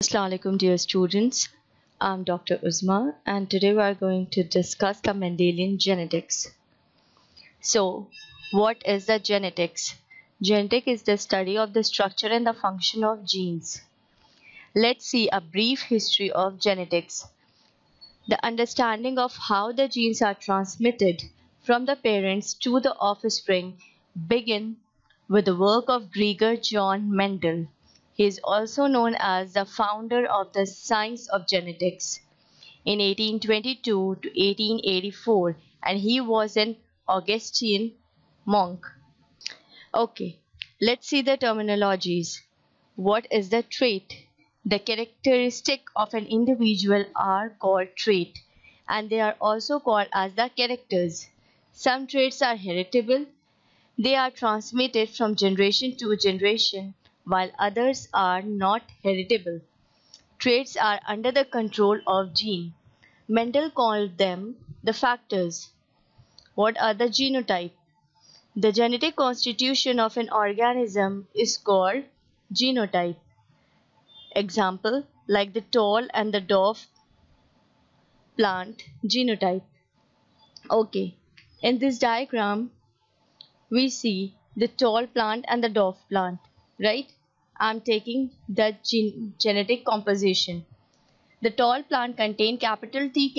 Assalamu alaikum dear students. I'm Dr. Uzma and today we are going to discuss the Mendelian genetics. So, what is the genetics? Genetic is the study of the structure and the function of genes. Let's see a brief history of genetics. The understanding of how the genes are transmitted from the parents to the offspring began with the work of Gregor John Mendel. He is also known as the founder of the science of genetics in 1822 to 1884, and he was an Augustine monk. Okay, let's see the terminologies. What is the trait? The characteristic of an individual are called trait, and they are also called as the characters. Some traits are heritable. They are transmitted from generation to generation, while others are not heritable. Traits are under the control of gene. Mendel called them the factors. What are the genotype? The genetic constitution of an organism is called genotype. Example, like the tall and the dwarf plant genotype. Okay, in this diagram, we see the tall plant and the dwarf plant, right? I'm taking the genetic composition. The tall plant contain capital T,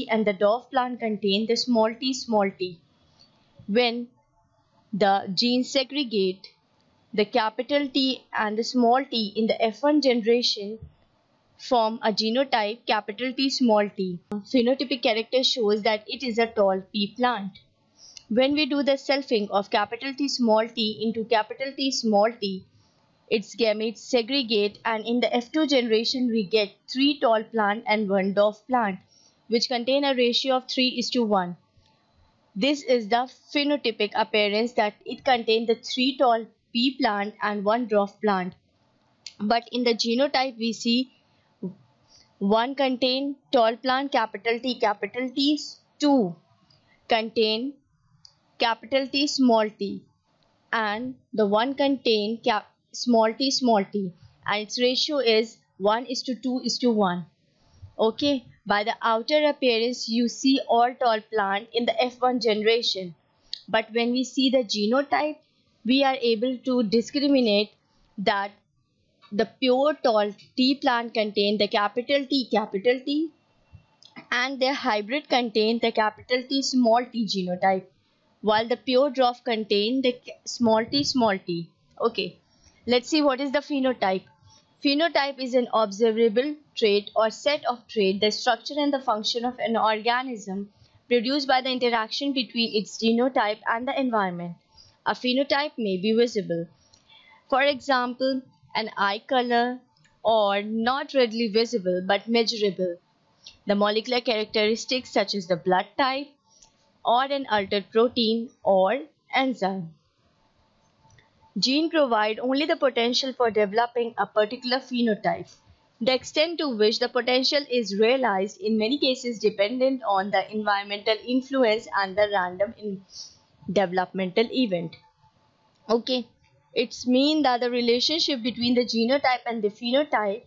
and the dwarf plant contain the small t. When the genes segregate, the capital T and the small t in the F1 generation form a genotype capital T small t. Phenotypic character shows that it is a tall P plant. When we do the selfing of capital T small t into capital T small t, its gametes segregate, and in the F2 generation we get 3 tall plant and 1 dwarf plant, which contain a ratio of 3:1. This is the phenotypic appearance, that it contains the 3 tall P plant and 1 dwarf plant. But in the genotype we see one contain tall plant capital T, 2 contain capital T small t, and the one contain small t, and its ratio is 1:2:1. Okay, by the outer appearance you see all tall plant in the F1 generation, but when we see the genotype we are able to discriminate that the pure tall T plant contain the capital T, and their hybrid contain the capital T small t genotype, while the pure dwarf contain the small t. Okay, let's see what is the phenotype. Phenotype is an observable trait or set of traits, the structure and the function of an organism produced by the interaction between its genotype and the environment. A phenotype may be visible. For example, an eye color, or not readily visible but measurable. The molecular characteristics such as the blood type, or an altered protein or enzyme. Genes provide only the potential for developing a particular phenotype. The extent to which the potential is realized in many cases dependent on the environmental influence and the random developmental event. Okay, it's mean that the relationship between the genotype and the phenotype,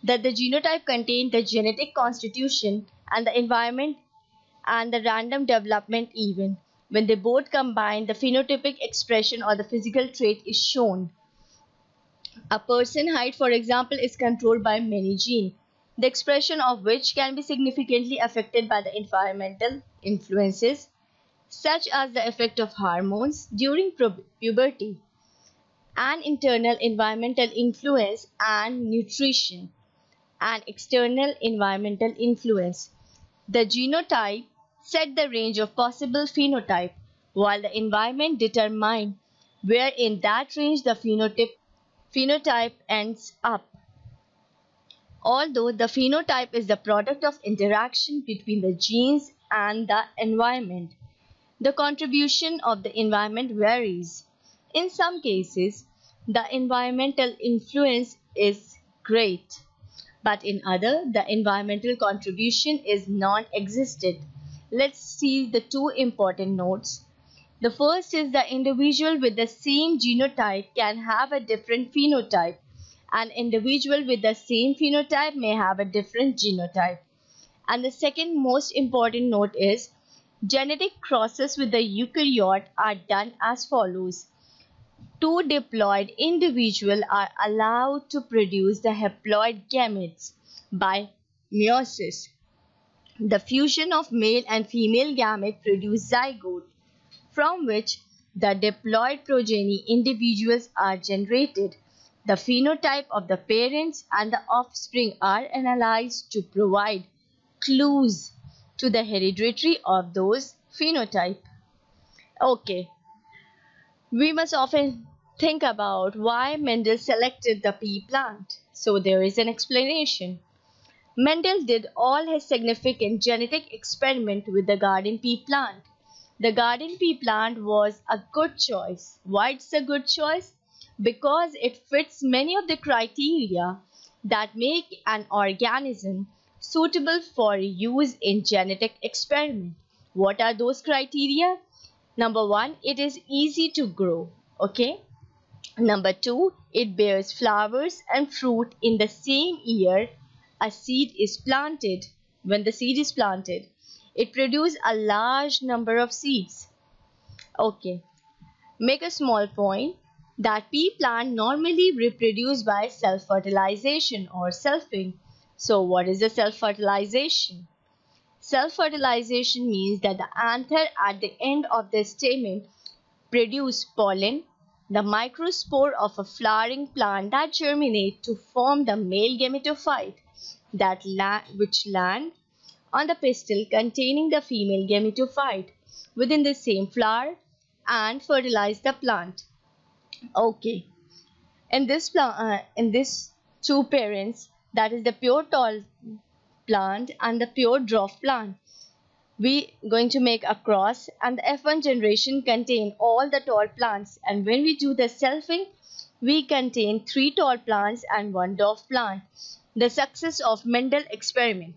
that the genotype contains the genetic constitution and the environment and the random development event. When they both combine, the phenotypic expression or the physical trait is shown. A person's height, for example, is controlled by many genes, the expression of which can be significantly affected by the environmental influences, such as the effect of hormones during puberty, and internal environmental influence and nutrition, and external environmental influence. The genotype set the range of possible phenotype, while the environment determines where in that range the phenotype ends up. Although the phenotype is the product of interaction between the genes and the environment, the contribution of the environment varies. In some cases, the environmental influence is great, but in other, the environmental contribution is non-existent. Let's see the two important notes. The first is the individual with the same genotype can have a different phenotype, An individual with the same phenotype may have a different genotype. And the second most important note is genetic crosses with the eukaryote are done as follows. Two diploid individuals are allowed to produce the haploid gametes by meiosis. The fusion of male and female gamete produce zygote, from which the diploid progeny individuals are generated. The phenotype of the parents and the offspring are analyzed to provide clues to the heredity of those phenotype. Okay, we must often think about why Mendel selected the pea plant. So there is an explanation. Mendel did all his significant genetic experiment with the garden pea plant. The garden pea plant was a good choice. Why it's a good choice? Because it fits many of the criteria that make an organism suitable for use in genetic experiment. What are those criteria? Number one, it is easy to grow. Okay. Number two, it bears flowers and fruit in the same year a seed is planted. When the seed is planted, it produces a large number of seeds. Okay. Make a small point that pea plant normally reproduce by self-fertilization or selfing. So what is the self-fertilization? Self-fertilization means that the anther at the end of the stamen produce pollen, the microspore of a flowering plant that germinate to form the male gametophyte which land on the pistil containing the female gametophyte within the same flower and fertilize the plant. Okay, in this two parents, that is the pure tall plant and the pure dwarf plant, we going to make a cross, and the F1 generation contain all the tall plants, and when we do the selfing, we contain 3 tall plants and 1 dwarf plant. The success of Mendel experiment.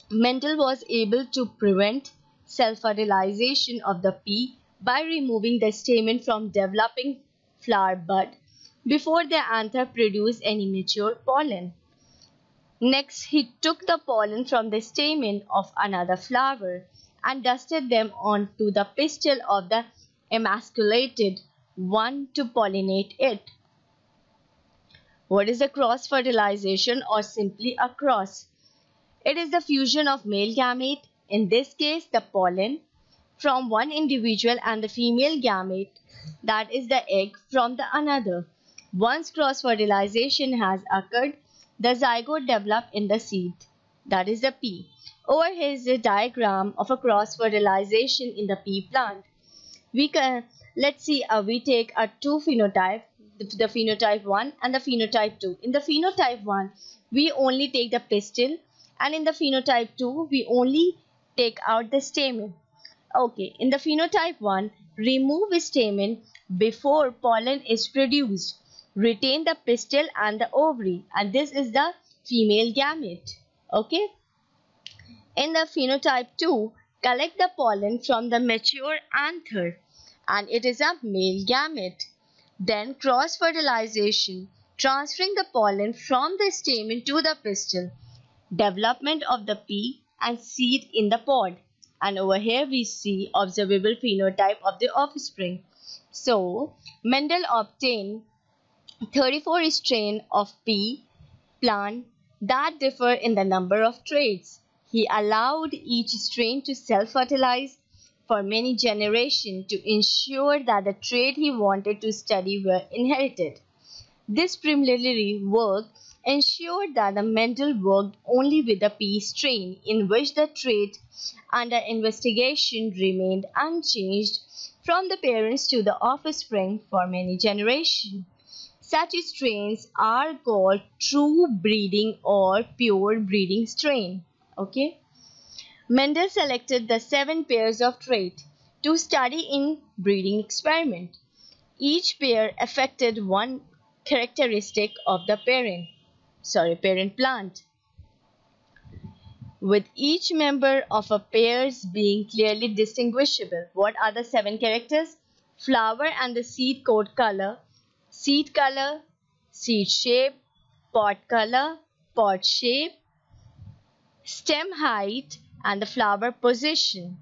Mendel was able to prevent self-fertilization of the pea by removing the stamen from developing flower bud before the anther produced any mature pollen. Next, he took the pollen from the stamen of another flower and dusted them onto the pistil of the emasculated one to pollinate it. What is a cross fertilization or simply a cross? It is the fusion of male gamete, in this case the pollen, from one individual and the female gamete, that is the egg, from the another. Once cross fertilization has occurred, the zygote develops in the seed, that is the pea. Over here is a diagram of a cross fertilization in the pea plant. We take a two phenotype, the phenotype 1 and the phenotype 2. In the phenotype 1, we only take the pistil, and in the phenotype 2, we only take out the stamen. Okay, in the phenotype 1, remove stamen before pollen is produced. Retain the pistil and the ovary, and this is the female gamete. Okay. In the phenotype 2, collect the pollen from the mature anther, and it is a male gamete. Then cross fertilization, transferring the pollen from the stamen to the pistil. Development of the pea and seed in the pod, and over here we see observable phenotype of the offspring. So Mendel obtained 34 strains of pea plant that differ in the number of traits. He allowed each strain to self-fertilize for many generations to ensure that the trait he wanted to study were inherited. This preliminary work ensured that the Mendel worked only with the pea strain in which the trait under investigation remained unchanged from the parents to the offspring for many generations. Such strains are called true breeding or pure breeding strain. Okay. Mendel selected the 7 pairs of traits to study in breeding experiment. Each pair affected one characteristic of the parent plant, with each member of a pair being clearly distinguishable. What are the 7 characters? Flower and the seed coat color, seed shape, pod color, pod shape, stem height, and the flower position.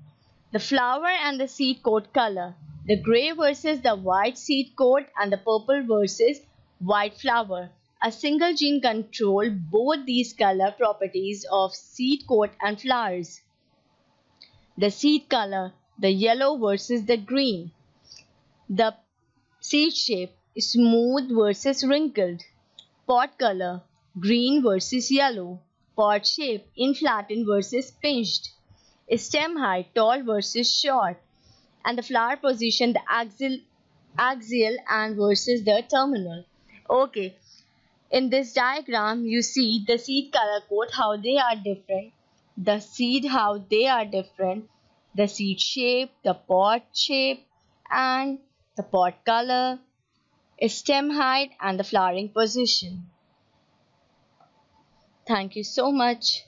The flower and the seed coat color, the gray versus the white seed coat and the purple versus white flower. A single gene controls both these color properties of seed coat and flowers. The seed color, the yellow versus the green. The seed shape, smooth versus wrinkled. Pod color, green versus yellow. Pod shape, inflattened versus pinched. Stem height, tall versus short. And the flower position, the axial and versus the terminal. Okay, in this diagram you see the seed color code, how they are different, the seed, how they are different, the seed shape, the pod shape, and the pod color, stem height, and the flowering position. Thank you so much.